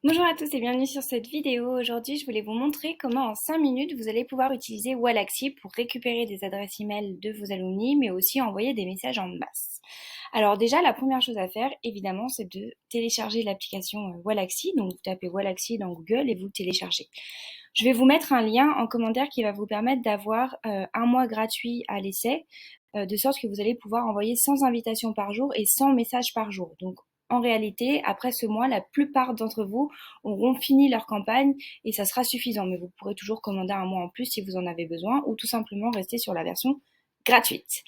Bonjour à tous et bienvenue sur cette vidéo. Aujourd'hui, je voulais vous montrer comment en 5 minutes vous allez pouvoir utiliser Wallaxy pour récupérer des adresses email de vos alumni, mais aussi envoyer des messages en masse. Alors déjà, la première chose à faire, évidemment, c'est de télécharger l'application Wallaxy. Donc vous tapez Wallaxy dans Google et vous le téléchargez. Je vais vous mettre un lien en commentaire qui va vous permettre d'avoir un mois gratuit à l'essai, de sorte que vous allez pouvoir envoyer 100 invitations par jour et 100 messages par jour. Donc en réalité, après ce mois, la plupart d'entre vous auront fini leur campagne et ça sera suffisant. Mais vous pourrez toujours commander un mois en plus si vous en avez besoin ou tout simplement rester sur la version gratuite.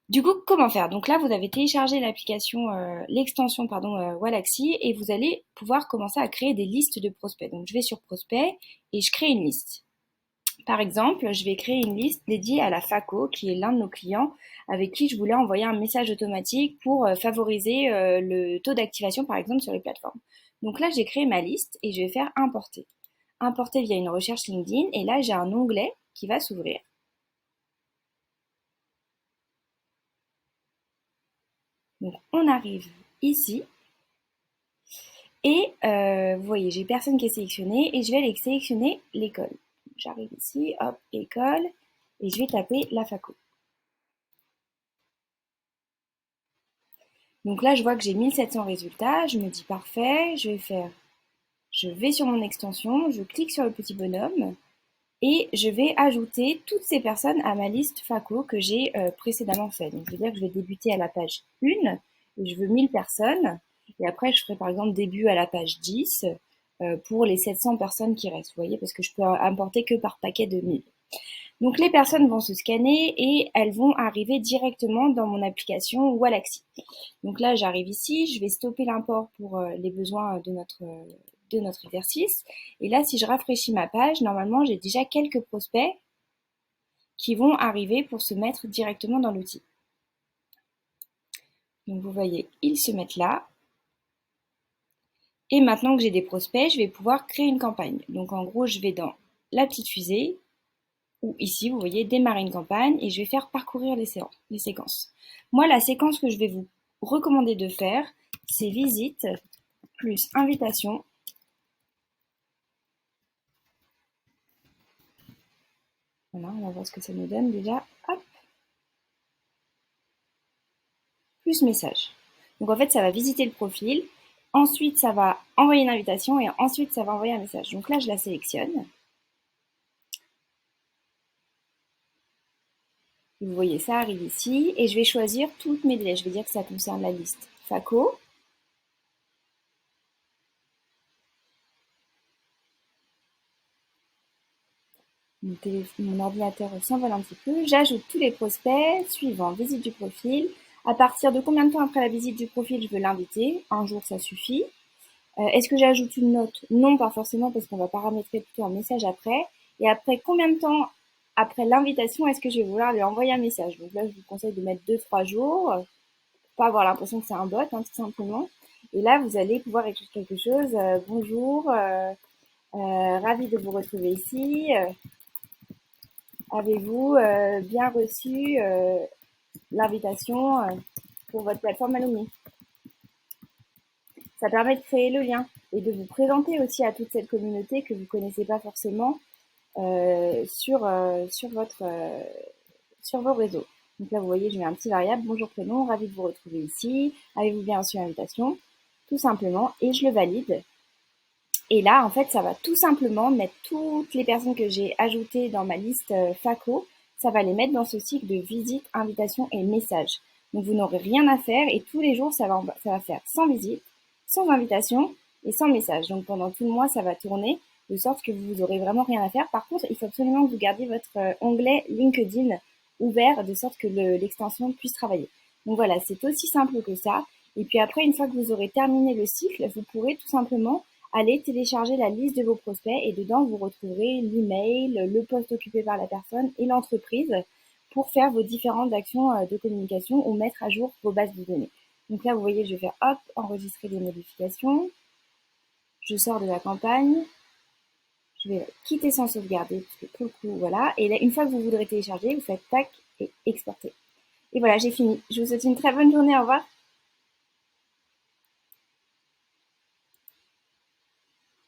Du coup, comment faire? Donc là, vous avez téléchargé l'application, l'extension pardon, Wallaxy et vous allez pouvoir commencer à créer des listes de prospects. Donc je vais sur prospects et je crée une liste. Par exemple, je vais créer une liste dédiée à la FACO, qui est l'un de nos clients, avec qui je voulais envoyer un message automatique pour favoriser le taux d'activation, par exemple, sur les plateformes. Donc là, j'ai créé ma liste et je vais faire importer. Importer via une recherche LinkedIn, et là, j'ai un onglet qui va s'ouvrir. Donc, on arrive ici, et vous voyez, j'ai personne qui est sélectionné, et je vais aller sélectionner l'école. J'arrive ici, hop, école, et je vais taper la FACO. Donc là, je vois que j'ai 1700 résultats. Je me dis parfait, je vais sur mon extension, je clique sur le petit bonhomme et je vais ajouter toutes ces personnes à ma liste FACO que j'ai précédemment fait. Donc je veux dire que je vais débuter à la page 1 et je veux 1000 personnes. Et après, je ferai par exemple début à la page 10 pour les 700 personnes qui restent. Vous voyez, parce que je peux importer que par paquet de 1000. Donc les personnes vont se scanner et elles vont arriver directement dans mon application Wallaxy. Donc là, j'arrive ici, je vais stopper l'import pour les besoins de notre exercice. Et là, si je rafraîchis ma page, normalement, j'ai déjà quelques prospects qui vont arriver pour se mettre directement dans l'outil. Donc vous voyez, ils se mettent là. Et maintenant que j'ai des prospects, je vais pouvoir créer une campagne. Donc en gros, je vais dans la petite fusée, ou ici, vous voyez, démarrer une campagne, et je vais faire parcourir les séquences. Moi, la séquence que je vais vous recommander de faire, c'est visite plus invitation. Voilà, on va voir ce que ça nous donne déjà. Hop, plus message. Donc en fait, ça va visiter le profil. Ensuite, ça va envoyer une invitation et ensuite, ça va envoyer un message. Donc là, je la sélectionne. Vous voyez, ça arrive ici et je vais choisir toutes mes délais. Je vais dire que ça concerne la liste FACO. Mon ordinateur s'envole un petit peu. J'ajoute tous les prospects. Suivant, visite du profil. À partir de combien de temps après la visite du profil je veux l'inviter? Un jour, ça suffit. Est-ce que j'ajoute une note? Non, pas forcément, parce qu'on va paramétrer plutôt un message après. Et après combien de temps après l'invitation est-ce que je vais vouloir lui envoyer un message? Donc là, je vous conseille de mettre 2-3 jours, pour pas avoir l'impression que c'est un bot, hein, tout simplement. Et là, vous allez pouvoir écrire quelque chose. Bonjour, ravi de vous retrouver ici. Avez-vous bien reçu l'invitation pour votre plateforme Alumni? Ça permet de créer le lien et de vous présenter aussi à toute cette communauté que vous ne connaissez pas forcément sur vos réseaux. Donc là, vous voyez, je mets un petit variable. Bonjour prénom, ravi de vous retrouver ici. Avez-vous bien reçu l'invitation? Tout simplement, et je le valide. Et là, en fait, ça va tout simplement mettre toutes les personnes que j'ai ajoutées dans ma liste FACO, ça va les mettre dans ce cycle de visite, invitation et message. Donc vous n'aurez rien à faire et tous les jours, ça va faire 100 visites, sans invitation et sans message. Donc pendant tout le mois, ça va tourner de sorte que vous aurez vraiment rien à faire. Par contre, il faut absolument que vous gardiez votre onglet LinkedIn ouvert de sorte que l'extension puisse travailler. Donc voilà, c'est aussi simple que ça. Et puis après, une fois que vous aurez terminé le cycle, vous pourrez tout simplement aller télécharger la liste de vos prospects et dedans, vous retrouverez l'email, le poste occupé par la personne et l'entreprise pour faire vos différentes actions de communication ou mettre à jour vos bases de données. Donc là, vous voyez, je vais faire hop, enregistrer des modifications. Je sors de la campagne. Je vais quitter sans sauvegarder parce que pour le coup, voilà. Et là, une fois que vous voudrez télécharger, vous faites tac et exporter. Et voilà, j'ai fini. Je vous souhaite une très bonne journée. Au revoir.